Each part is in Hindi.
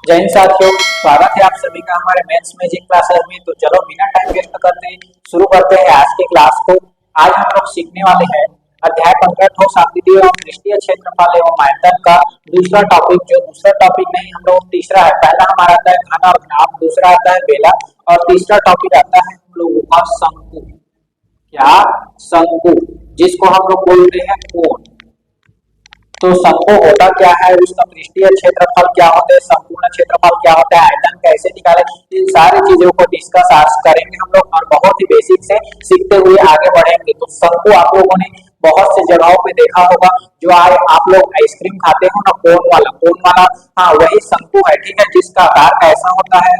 जय हिंद साथियों, स्वागत है आप सभी का हमारे मैथ्स मैजिक क्लासेस में। तो चलो बिना टाइम वेस्ट करते शुरू करते हैं आज की क्लास को। आज हम लोग सीखने वाले हैं अध्याय 15 ठोस आकृति एवं पृष्ठीय क्षेत्रफल एवं आयतन का दूसरा टॉपिक। जो दूसरा टॉपिक नहीं, हम लोग तीसरा है। पहला हमारा आता है घन और घनाभ, दूसरा आता है बेला और तीसरा टॉपिक आता है हम लोगों का शंकु। क्या? शंकु, जिसको हम लोग बोलते हैं कोण। तो शंकु होता क्या है, उसका पृष्ठीय क्षेत्रफल क्या होता है, संपूर्ण क्षेत्रफल क्या होता है, आयतन कैसे निकाले, इन सारी चीजों को डिस्कस आज करेंगे हम लोग और बहुत ही बेसिक से सीखते हुए आगे बढ़ेंगे। तो शंकु आप लोगों ने बहुत से जगहों पे देखा होगा, जो आप लोग आइसक्रीम खाते हो ना, कोन वाला, हाँ वही शंकु है। ठीक है, जिसका आकार कैसा होता है,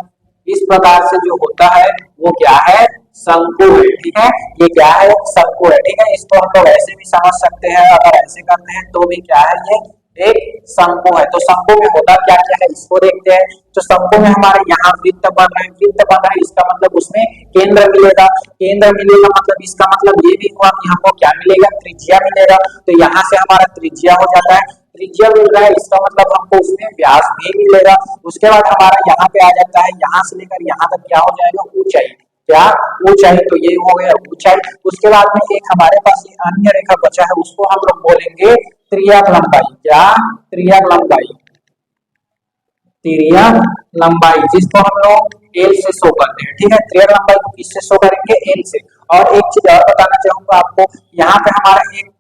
इस प्रकार से जो होता है वो क्या है, शंकु है। ठीक है, ये क्या है, शंकु है। ठीक है, इसको हम लोग ऐसे भी समझ सकते हैं, अगर ऐसे करते हैं तो भी क्या है, ये एक शंकु है। तो शंकु में होता क्या क्या है, इसको देखते हैं। तो शंकु में हमारे यहाँ वृत्त बन रहे हैं, वृत्त बन रहा है, इसका मतलब उसमें केंद्र मिलेगा। केंद्र मिलेगा मतलब इसका मतलब ये भी हुआ कि हमको क्या मिलेगा, त्रिज्या मिलेगा। तो यहाँ से हमारा त्रिज्या हो जाता है, त्रिज्या मिल रहा है, इसका मतलब हमको उसमें व्यास भी मिलेगा। उसके बाद हमारा यहाँ पे आ जाता है, यहाँ से लेकर यहाँ तक क्या हो जाएगा, ऊंचाई। क्या? ऊंचाई। तो ये हो गया ऊंचाई। उसके बाद में एक हमारे पास ये अन्य रेखा बचा है, उसको हम लोग बोलेंगे त्रिज्या लंबाई। क्या? त्रिज्या लंबाई, त्रिज्या लंबाई, जिसको हम लोग एल से शो करते हैं। ठीक है, त्रिज्या लंबाई को किससे शो करेंगे, एल से। और एक चीज और बताना चाहूंगा आपको, यहाँ पे हमारा एक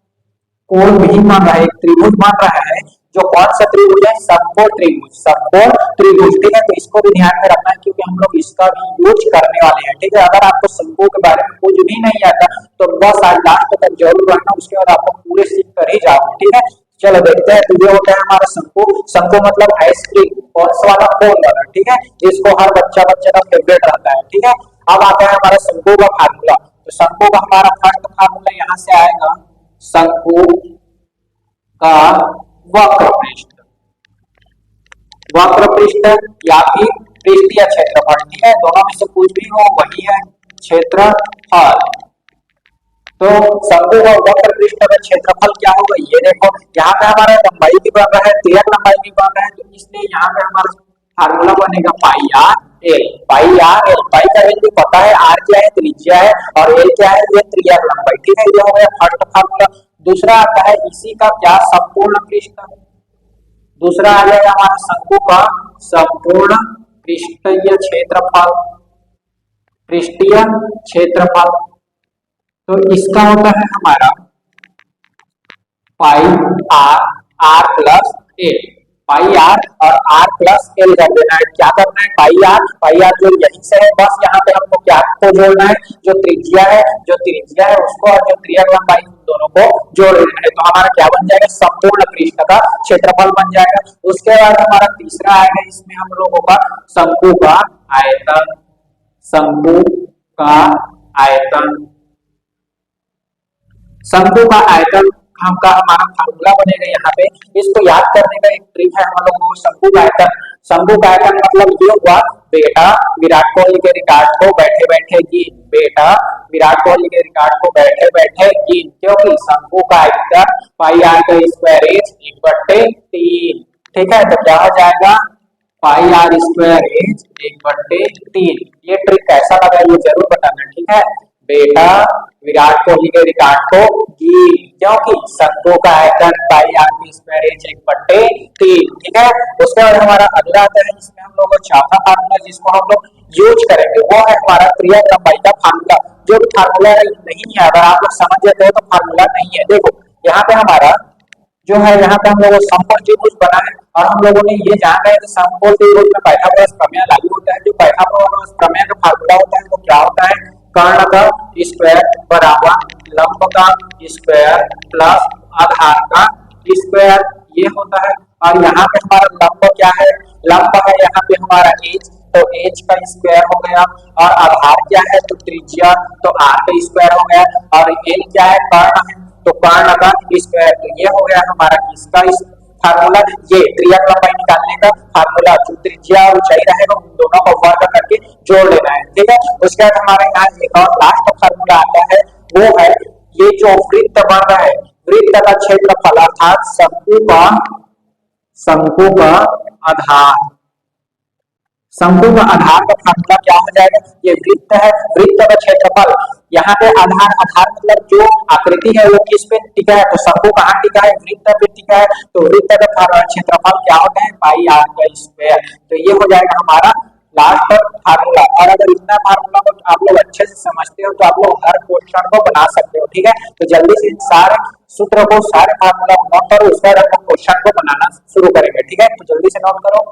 कोण भी बन रहा है, एक त्रिभुज बन रहा है। जो कौन सा त्रिभुज है, समकोण त्रिभुज, समकोण त्रिभुज। ठीक है, तो इसको भी ध्यान में रखना है क्योंकि हम लोग इसका भी यूज करने वाले हैं। ठीक है, अगर आपको शंकु के बारे में कुछ भी नहीं आता तो बस आज लास्ट तक जरूर रहना, उसके बाद आपको पूरे सीख कर ही जाओगे। ठीक है, चलो देखते हैं। तो ये होता है हमारा शंकु। शंकु मतलब आइसक्रीम, कौन सा वाला, कोण वाला। ठीक है, इसको हर बच्चे का फेवरेट रहता है। ठीक है, अब आता है हमारा शंकु का फार्मूला। तो शंकु का हमारा फर्स्ट फार्मूला यहाँ से आएगा, शंकु का वक्र पृष्ठ, वक्र पृष्ठ या फिर पृष्ठीय क्षेत्रफल। ठीक है, दोनों में से कुछ भी हो वही है क्षेत्रफल। तो शंकु का वक्र पृष्ठ का क्षेत्रफल क्या होगा, ये देखो यहाँ पे हमारा लंबाई भी बन रहा है, त्रिज्या लंबाई भी बन रहा है, तो इसलिए यहाँ पे हमारा फार्मूला बनेगा पाई R L. Pi R L, पाई का वैल्यू पता है, आर क्या है, त्रिज्या है, और एल क्या है, ये त्रिज्या लंबाई। ठीक है, ये हो गया फर्स्ट फार्मूला। दूसरा आता है इसी का क्या, संपूर्ण पृष्ठ। दूसरा आ जाएगा हमारा शंकु का संपूर्ण पृष्ठीय क्षेत्रफल, पृष्ठीय क्षेत्रफल। तो इसका होता है हमारा pi R, R plus L. Pi R और आर प्लस एल कर देना है। क्या करना है, पाई आर जो यहीं से है, बस यहाँ पे हमको क्या को जोड़ना है, जो त्रिज्या है, उसको, और जो त्रिज्या लंबाई, दोनों को जोड़ देना है। तो हमारा क्या बन जाएगा, संपूर्ण पृष्ठ का क्षेत्रफल बन जाएगा। उसके बाद हमारा तीसरा आएगा, इसमें हम लोगों का शंकु का आयतन, शंकु का आयतन, शंकु का आयतन का हमारा फार्मूला बनेगा यहाँ पे। इसको याद करने का एक ट्रिक है हम लोगों को। शंकु का आयतन, शंकु का आयतन मतलब ये हुआ, बेटा विराट कोहली के रिकॉर्ड को बैठे बैठे गिन, बेटा विराट कोहली के रिकॉर्ड को बैठे बैठे गिन, क्योंकि शंकु का आयतन पाई आर का स्क्वायर इज 1/3। ठीक है, तो क्या हो जाएगा, पाई आर स्क्वायर इज 1/3। ये ट्रिक कैसा लगा ये जरूर बताना। ठीक है, बेटा विराट कोहली के रिकॉर्ड को गिन, क्योंकि शंकु का आयतन पाई आर की स्क्वायर इज 1/3। ठीक है, उसके बाद हमारा अगला आता है, इसमें हम लोग चौथा फार्मूला जिसको हम लोग यूज करेंगे वो है हमारा त्रिज्या लंबाई का फार्मूला। जो फार्मूला नहीं है, अगर आप लोग समझ जाते हो तो फार्मूला नहीं है। देखो यहाँ पे हमारा जो है, यहाँ पे हम लोग समकोण त्रिभुज बना है और हम लोगों ने ये जान रहे हैं कि समकोण त्रिभुज में पाइथागोरस प्रमेय लागू होता है। जो पाइथागोरस प्रमेय का फार्मूला होता है वो क्या होता है, कर्ण का स्क्वायर बराबर लंब का स्क्वायर प्लस आधार का स्क्वायर, ये होता है। और यहाँ पे हमारा लंब क्या है, लंब है यहाँ पे हमारा एच, तो एच का स्क्वायर हो गया, और आधार क्या है, तो त्रिज्या, तो आर का स्क्वायर हो गया, और एल क्या है, कर्ण है, तो कर्ण का स्क्वायर। तो ये हो गया हमारा किसका फार्मूला, ये त्रिज्या लंबाई निकालने का फार्मूला। जो त्रिज्या ऊंचाई रहेगा उन दोनों को वर्ग करके जोड़ लेना है। ठीक है, उसके बाद हमारे यहाँ एक और लास्ट फार्मूला आता है, वो है ये जो वृत्त बन रहा है, वृत्त का क्षेत्रफल अर्थात शंकु का आधार, शंकु का आधार का फार्मूला क्या हो जाएगा, ये वृत्त है, वृत्त का क्षेत्रफल, यहाँ पे आधार, आधार मतलब जो आकृति है वो किस पे टिका है, तो शंकु कहाँ टिका है, वृत्त पे टिका है, तो वृत्त का क्षेत्रफल क्या होता है, पाई आर का स्क्वायर। तो ये हो जाएगा हमारा लास्ट फार्मूला। और अगर इतना फार्मूला को आप लोग अच्छे से समझते हो तो आप लोग हर क्वेश्चन को बना सकते हो, ठीक है। तो जल्दी से इन सारे सूत्र को, सारे फार्मूला को नोट करो, उसके बाद हम क्वेश्चन को बनाना शुरू करेंगे, ठीक है। तो जल्दी से नोट करो।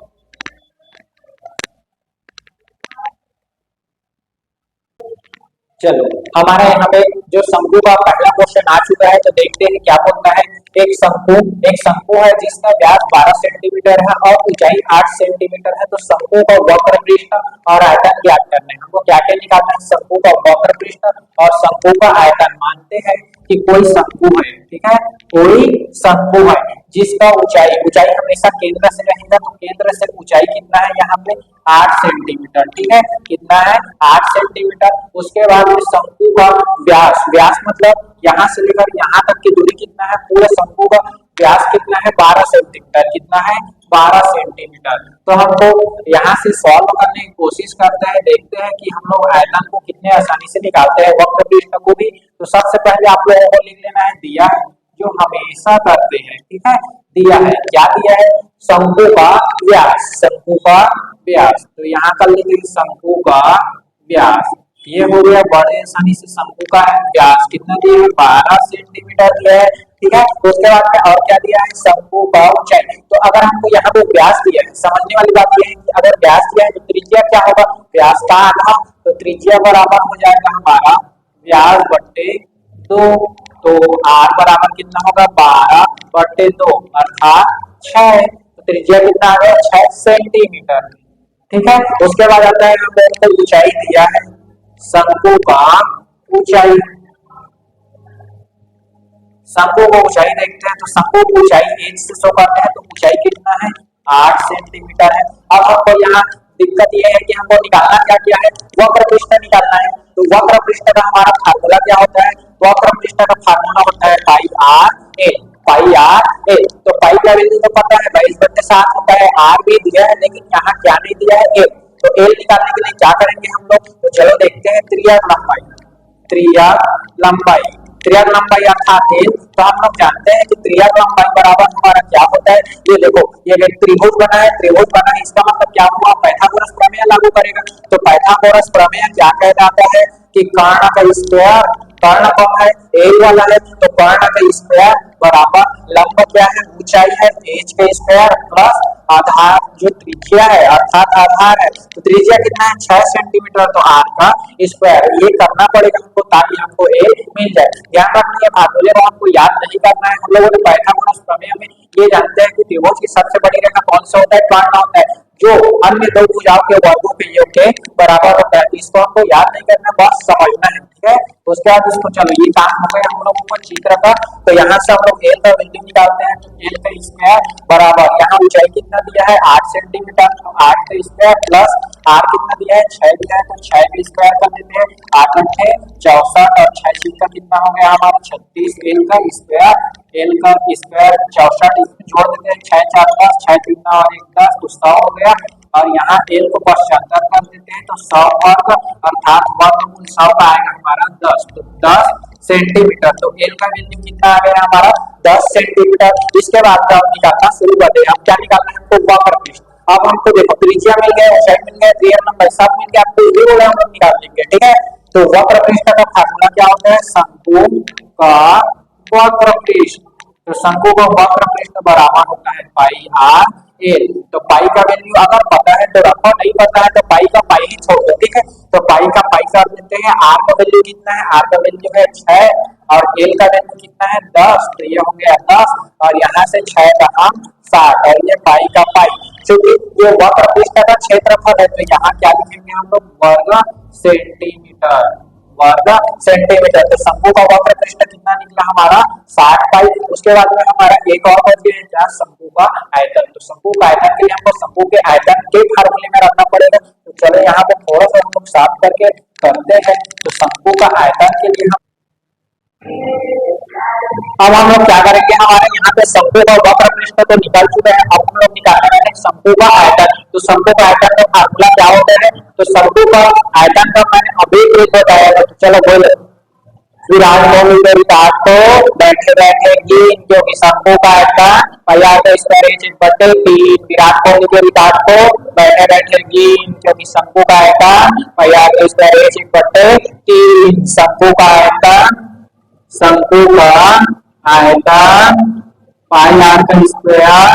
चलो हमारे यहाँ पे जो शंकु का पहला क्वेश्चन आ चुका है, तो देखते हैं क्या बोलता है। एक शंकु है जिसका व्यास 12 सेंटीमीटर है और ऊंचाई 8 सेंटीमीटर है। तो शंकु का वक्र पृष्ठ और आयतन ज्ञात करना है। हमको क्या क्या निकालना है, शंकु का वक्र पृष्ठ और शंकु का आयतन। मानते हैं कि कोई शंकु है, ठीक है, कोई शंकु है जिसका ऊंचाई, ऊंचाई हमेशा केंद्र से रहेगा, तो केंद्र से ऊंचाई कितना है यहाँ पे 8 सेंटीमीटर, ठीक है, कितना है 8 सेंटीमीटर। उसके बाद में शंकु का व्यास, व्यास मतलब यहाँ से लेकर यहाँ तक की दूरी कितना है, पूरे शंकु का व्यास कितना है 12 सेंटीमीटर, कितना है 12 सेंटीमीटर। तो हमको यहाँ से सॉल्व करने की कोशिश करते हैं, देखते हैं कि हम लोग आयतन को कितने आसानी से निकालते हैं, वक्र पृष्ठ को भी। तो सबसे पहले आप लोगों को लिख लेना है, दिया है जो हमेशा करते हैं, ठीक है, दिया है, क्या दिया है, शंकु का व्यास, शंकु का व्यास। तो यहाँ कर लेते हैं शंकु का व्यास, ये हो गया बड़े आसानी से। शंकु का व्यास कितना दिया है 12 सेंटीमीटर दिया है, ठीक है। तो उसके बाद में और क्या दिया है, शंकु का ऊंचाई। तो अगर हमको यहाँ पे व्यास दिया है, समझने वाली बात यह है कि अगर व्यास दिया है तो त्रिज्या क्या होगा, व्यास का आधा, तो त्रिज्या बराबर हो जाएगा हमारा व्यास बट्टे 2। तो आर बराबर कितना होगा 12 बट्टे 2 अर्थात 6। तो त्रिज्या कितना आ गया 6 सेंटीमीटर, ठीक है। उसके बाद आता है हमको ऊंचाई दिया है, शंकु का ऊंचाई, शंकु को ऊंचाई देखते हैं। तो शंकु की ऊंचाई 1 से शो करते हैं, तो ऊंचाई कितना है 8 सेंटीमीटर है। अब हमको यहाँ दिक्कत ये है कि हमको निकालना क्या है, वक्र पृष्ठ निकालना है। तो वक्र पृष्ठ का हमारा फार्मूला क्या होता है, वक्र पृष्ठ का फार्मूला होता है पाई R A, pi R A. तो पाई का वैल्यू तो पता है 22/7 होता है, आर भी दिया है लेकिन यहाँ क्या नहीं दिया है, ए। तो एल निकालने के लिए क्या करेंगे हम लोग, तो चलो देखते हैं, त्रिज्या लंबाई, त्रिज्या लंबाई, त्रिज्या लंबाई अर्थात एल। तो हम लोग जानते हैं कि त्रिज्या लंबाई बराबर हमारा क्या होता है, ये देखो ये एक त्रिभुज बना है, त्रिभुज बना है, इसका मतलब क्या हुआ, पाइथागोरस प्रमेय लागू करेगा। तो पाइथागोरस प्रमेय क्या कहलाता है कि कर्ण का स्क्वायर, कर्ण कौन है, एल वाला है, तो कर्ण का स्क्वायर बराबर लंब क्या है, ऊंचाई है, एच का स्क्वायर प्लस आधार जो त्रिज्या है अर्थात आधार है। तो त्रिज्या कितना है 6 सेंटीमीटर, तो आर का स्क्वायर, ये करना पड़ेगा हमको ताकि हमको ए मिल जाए। ध्यान रखना है फार्मूले को हमको याद नहीं करना है। हम लोगों ने पाइथागोरस प्रमेय में ये जानते हैं कि त्रिभुज की सबसे बड़ी रेखा कौन सा होता है, कर्ण होता है, जो अन्य दो भुजाओं के वर्गों के योग के बराबर होता है। इसको हमको याद नहीं करना, बस समझना है, ठीक है। उसके बाद इसको चलो ये काम हो गया हम लोगों को चित्र का। तो यहाँ से हम लोग एल का वैल्यू निकालते हैं, तो एल का स्क्वायर बराबर यहाँ ऊंचाई कितना दिया है 8 सेंटीमीटर, तो 8 का स्क्वायर प्लस आर कितना दिया है 6 दिया है, तो 6 का स्क्वायर कर देते हैं, 8 8 64 और 6 का कितना हो गया हमारा 36, एल का स्क्वायर, एल का स्क्वायर 64 इसमें जोड़ देते हैं, 6 4 10, 6 3 और 1 10, तो 100 हो गया। और यहाँ एल को 75 कर देते हैं, तो 100 वर्ग अर्थात वर्गमूल 100 का आएगा हमारा 10, तो 10 सेंटीमीटर। तो एल का वैल्यू कितना आ गया हमारा 10 सेंटीमीटर। इसके बाद का हम निकालना शुरू करते हैं। अब क्या निकालना है हमको, वक्र पृष्ठ। अब हमको देखो त्रिज्या मिल गया, ऊंचाई मिल गया, त्रिज्या लंबाई सब मिल गया, आपको ये बोला हम लोग निकाल लेंगे, ठीक है। तो वक्र पृष्ठ का फार्मूला क्या होता है, शंकु का वक्र पृष्ठ। तो शंकु का वक्र पृष्ठ बराबर होता है पाई आर एल। तो पाई का वैल्यू अगर पता है तो रखो, नहीं पता है तो पाई का पाई ही छोड़ दो, ठीक है। तो पाई का पाई कर देते हैं। आर का वैल्यू कितना है, आर का वैल्यू है 6 और एल का वैल्यू कितना है 10, तो ये हो गया 10 और यहाँ से 6 का हम 60 और ये पाई का पाई। क्योंकि ये वक्र पृष्ठ का क्षेत्रफल है तो यहाँ क्या लिखेंगे हम लोग, वर्ग सेंटीमीटर, वर्ग सेंटीमीटर। तो शंकु का वक्र पृष्ठ कितना निकला हमारा 60 पाई। उसके बाद में हमारा एक और बच गया क्या, शंकु का आयतन। तो शंकु का आयतन के लिए हमको शंकु के आयतन के फार्मूले में रखना पड़ेगा। तो चलो यहाँ पे थोड़ा सा हम लोग साफ करके करते हैं। तो शंकु का आयतन के लिए हम अब हम लोग क्या करेंगे, हमारे यहाँ पे शंकु का वक्र पृष्ठ तो निकाल चुके हैं, अब हम लोग निकालने वाले हैं शंकु का आयतन। तो शंकु का आयतन का फार्मूला क्या होता है, तो शंकु का आयतन का मैंने अभी एक बताया था, तो चलो बोलो। विराट कोहली के रिकॉर्ड को बैठे बैठे गिन, क्योंकि शंकु का आयतन पाया तो स्क्वायर इंच बटे 3। विराट कोहली के रिकॉर्ड को बैठे बैठे गिन, क्योंकि शंकु का आयतन पाया तो स्क्वायर इंच बटे 3। शंकु का आयतन पाई आर का स्क्वायर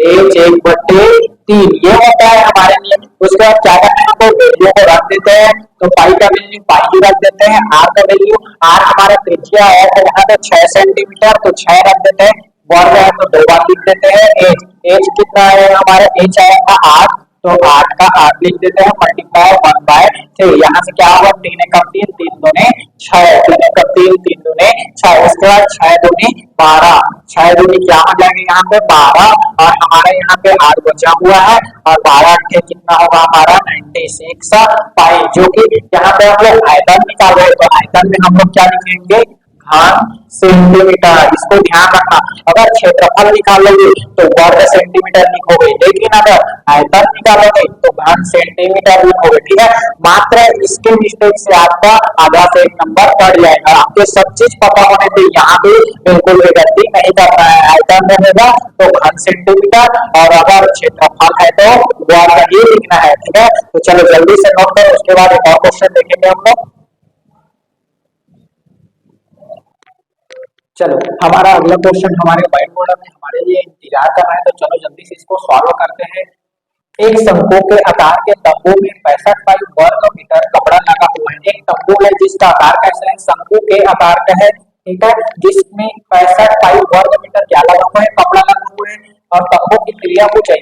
एच 1/3 ये होता है हमारे लिए। उसके बाद क्या करते हैं, हमको वैल्यू को रख देते हैं, तो पाई का वैल्यू पाई ही रख देते हैं, आर का वैल्यू आर हमारा त्रिज्या है, तो यहाँ पे 6 सेंटीमीटर तो 6 रख देते हैं, वर्ग है तो 2 बार लिख देते हैं। एच एच कितना है, हमारा एच आएगा 8, तो 8 का 8 लिख देते हैं, मल्टीप्लाई 1/3। यहाँ से क्या होगा, 3 एकम 3, 3 दूने 6, 3 एकम 3, 3 दूने 6। उसके बाद 6 दूनी 12, 6 दूनी क्या हो जाएगा यहाँ पे 12, और हमारे यहाँ पे 8 बचा हुआ है, और 12 अट्ठे कितना होगा हमारा 96 पाई, जो कि यहाँ पे हम लोग आयतन निकाल रहे हैं, तो आयतन में हम लोग क्या लिखेंगे, घन सेंटीमीटर। इसको ध्यान रखना, अगर क्षेत्रफल निकालोगे तो वर्ग सेंटीमीटर लिखोगे, लेकिन अगर आयतन निकालोगे तो घन सेंटीमीटर लिखोगे, ठीक है। मात्र इसके मिस्टेक से आपका आधा से 1 नंबर बढ़ जाएगा। आपको सब चीज पता होने से यहाँ पे बिल्कुल भी गलती नहीं करना है। आयतन रहेगा तो घन सेंटीमीटर, और अगर क्षेत्रफल है तो वर्ग ही लिखना है, ठीक है। तो चलो जल्दी से नोट करो, उसके बाद एक और क्वेश्चन देखेंगे हम लोग। चलो हमारा अगला क्वेश्चन हमारे व्हाइट बोर्ड में हमारे लिए इंतजार कर रहा है, तो चलो जल्दी से इसको सॉल्व करते हैं। एक शंकु के आकार के तंबू में 65 पाई वर्ग मीटर कपड़ा लगा हुआ है। एक तंबू है जिसका आकार कैसा है, शंकु के आकार का है, ठीक है, जिसमें 65 पाई वर्ग मीटर क्या लगा हुआ है, कपड़ा लगा हुआ है। और तंबू की त्रिज्या ऊंचाई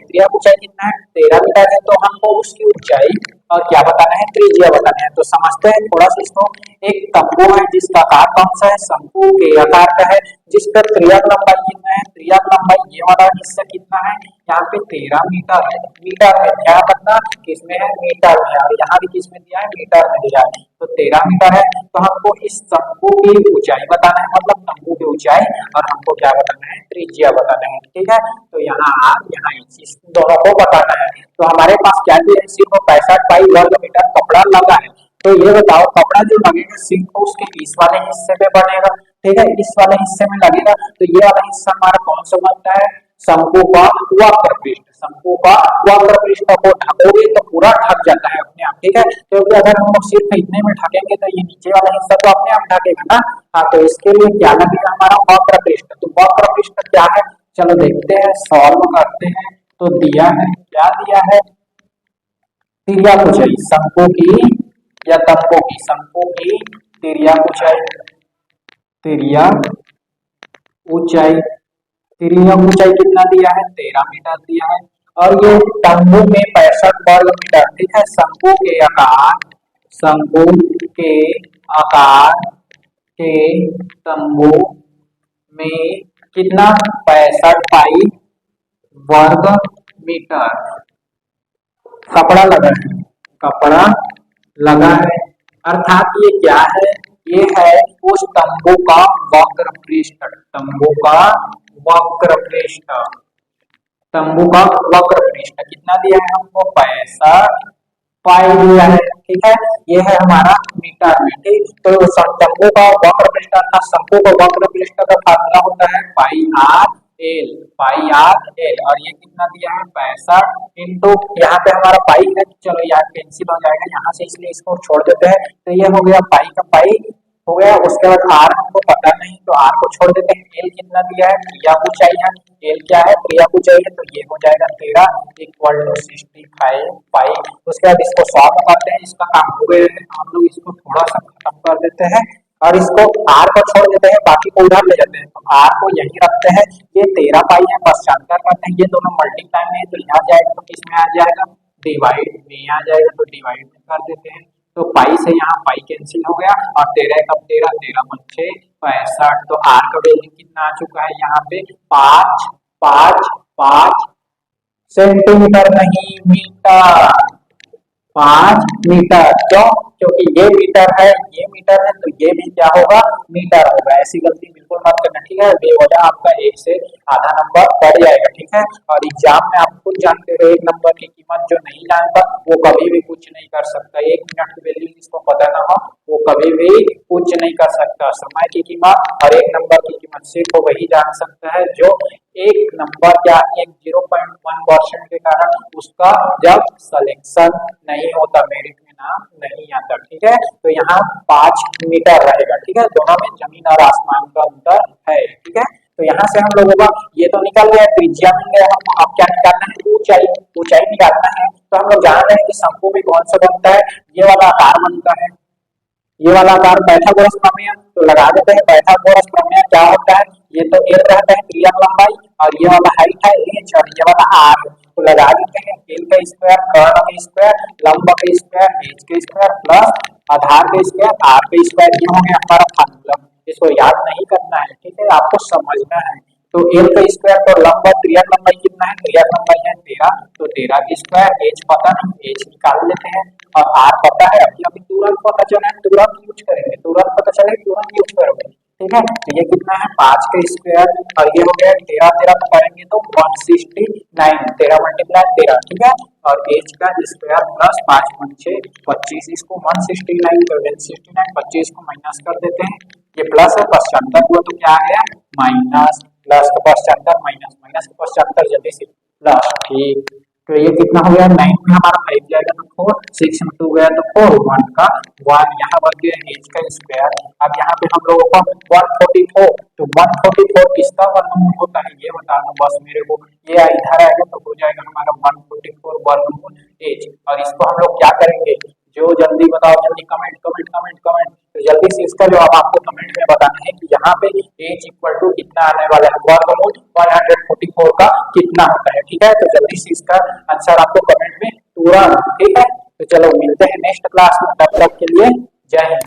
कितना है, 13 मीटर है। तो हमको उसकी ऊंचाई और क्या बताना है, त्रिज्या बताना है। तो समझते हैं थोड़ा सा इसको। एक तंबू है जिसका आकार कौन सा है, शंकु के आकार का है, जिसका त्रिज्या लंबाई कितना है, त्रिज्या लंबाई ये वाला हिस्सा कितना है, यहाँ पे 13 मीटर है। मीटर में क्या करना, किसमें है, मीटर में, और यहाँ भी किसमें दिया है, मीटर में दिया है। तो 13 मीटर है। तो हमको इस शंकु की ऊंचाई बताना है, मतलब तंबू की ऊंचाई, और हमको क्या बताना है, त्रिज्या बताना है, ठीक है। तो यहाँ यहाँ इस दोनों को बताना है। तो हमारे पास क्या है, सिर्फ 65 पाई वर्ग मीटर कपड़ा लगा है। तो ये बताओ, कपड़ा जो लगेगा सिर्फ उसके इस वाले हिस्से में बनेगा, ठीक है, इस वाले हिस्से में लगेगा। तो ये वाला हिस्सा हमारा कौन सा बनता है, शंकु का वक्र पृष्ठ। शंकु का वक्र पृष्ठ को ढकोगे तो पूरा ढक जाता है अपने आप, ठीक है। क्योंकि अगर हम लोग सिर्फ इतने में ढकेंगे तो ये नीचे वाला हिस्सा तो अपने आप ढकेगा ना। हाँ, तो इसके लिए क्या लगेगा, हमारा वक्र पृष्ठ। तो वक्र पृष्ठ क्या है, चलो देखते हैं, सॉल्व करते हैं। तो दिया है, क्या दिया है, तिर्यक ऊंचाई शंकु की या तंबू की, शंकु की तिर्यक ऊंचाई, तिर्यक ऊंचाई, तिर्यक ऊंचाई कितना दिया है, 13 मीटर दिया है। और ये तंबू में 65 वर्ग मीटर, ठीक है। शंकु के आकार, शंकु के आकार के तंबू में कितना, 65 पाई वर्ग मीटर कपड़ा लगा है, कपड़ा लगा है। अर्थात ये क्या है, ये है उस तंबू का वक्र पृष्ठ, तंबू का वक्र पृष्ठ, तंबू का वक्र पृष्ठ कितना दिया है हमको, 65 पाई दिया है, ठीक है। ये है हमारा मीटर में, ठीक। तो तंबू का वक्र पृष्ठ अर्थात शंकु का वक्र पृष्ठ का फार्मूला होता है पाई R L, pi R L. और ये कितना दिया है, 65 इंटू, यहाँ पे हमारा पाई है, चलो यार कैंसिल हो जाएगा यहाँ से, इसलिए इसको छोड़ देते हैं। तो ये हो गया पाई का पाई हो गया। उसके बाद आर हमको पता नहीं, तो आर को छोड़ देते हैं। एल कितना दिया है, त्रिज्या ऊंचाई है, एल क्या है, त्रिज्या ऊंचाई है, तो ये हो जाएगा 13 इक्वल टू 65 पाई। उसके बाद इसको सॉल्व करते हैं, इसका काम हो गया है। हम लोग इसको थोड़ा सा खत्म कर देते हैं, और इसको आर को छोड़ देते हैं, बाकी को उधर ले जाते हैं। तो आर को यही रखते हैं, ये 13 पाई है, बस जानकर करते हैं। ये दोनों मल्टीप्लाई में है, तो यहाँ जाएगा तो किसमें आ जाएगा, डिवाइड में आ जाएगा, तो डिवाइड में कर देते हैं। तो पाई से यहाँ पाई कैंसिल हो गया, और 13 का 13, 13 पंचे 65। तो आर का वैल्यू कितना आ चुका है यहाँ पे, 5 सेंटीमीटर नहीं मीटर, 5 मीटर। क्यों, क्योंकि ये मीटर है, ये मीटर है, तो ये भी क्या होगा, मीटर होगा। ऐसी गलती बिल्कुल मत करना, ठीक है। बेवजह आपका एक से आधा नंबर कट जाएगा, ठीक है। और एग्जाम में आप खुद जानते हो, एक नंबर की कीमत जो नहीं जानता वो कभी भी कुछ नहीं कर सकता। एक मिनट की वैल्यू जिसको पता ना हो वो कभी भी कुछ नहीं कर सकता। समय की कीमत और एक नंबर की कीमत सिर्फ वही जान सकता है जो एक नंबर या एक 0.1% के कारण उसका जब सिलेक्शन नहीं होता, मेरिट में नाम नहीं आता, ठीक है। तो यहाँ 5 मीटर रहेगा, ठीक है। दोनों में जमीन और आसमान का अंतर है, ठीक है। तो यहाँ से हम लोगों का ये तो निकल गया, त्रिज्या मिल गया। हम अब क्या निकालना है, ऊंचाई, ऊंचाई निकालना है। तो हम लोग जान रहे हैं कि शंकु भी कौन सा बनता है, ये वाला आकार बनता है, ये वाला आकार पाइथागोरस प्रमेय। तो लगा देते हैं पाइथागोरस प्रमेय क्या होता है, ये तो एल रहता है क्रिया लंबाई, और ये वाला हाइट है एच, और ये वाला आर है। तो लगा देते हैं एल का स्क्वायर, कर्ण का स्क्वायर, लंब का स्क्वायर, एच का स्क्वायर प्लस आधार का स्क्वायर, आर का स्क्वायर। ये हो गया हमारा फार्मूला। इसको याद नहीं करना है, ठीक है, आपको समझना है। तो एल का स्क्वायर, तो लंब त्रिज्या लंबाई कितना है, त्रिज्या लंबाई है 13, तो 13 की स्क्वायर, एच पता नहीं, एच निकाल लेते हैं, और आर पता है। अभी अभी तुरंत पता चला है, तुरंत यूज करेंगे, तुरंत पता चले तुरंत यूज करोगे, ठीक है। तो ये कितना है 5 का स्क्वायर, और ये हो गया 13, 13 तो करेंगे तो 169, 13 मल्टीप्लाई 13, ठीक है। और एच का स्क्वायर प्लस 5 5 6 25, इसको 169 तो 169, 25 को माइनस कर देते हैं, ये प्लस है, पश्चांतर हुआ तो क्या आ गया माइनस, प्लस का पश्चांतर माइनस, माइनस का पश्चांतर जल्दी से प्लस, ठीक। तो ये कितना हो गया, 9 में हमारा 5 जाएगा तो 4, 6 में 2 गया तो 4, 1 का 1, यहाँ बन गया एच का स्क्वायर। अब यहाँ पे हम लोगों को 144, तो 144 किसका वर्गमूल होता है ये बता दो बस मेरे को। ये इधर आएगा तो हो जाएगा हमारा 144 वर्गमूल एच। और इसको हम लोग क्या करेंगे, जो जल्दी बताओ, जल्दी कमेंट कमेंट कमेंट कमेंट। तो जल्दी से इसका जवाब आपको कमेंट में बताना है कि यहाँ पे h इक्वल टू कितना आने वाला है, वर्गमूल 144 का कितना होता है, ठीक है। तो जल्दी से इसका आंसर आपको कमेंट में तुरंत, ठीक है। तो चलो मिलते हैं नेक्स्ट क्लास में, तब तक के लिए जय हिंद।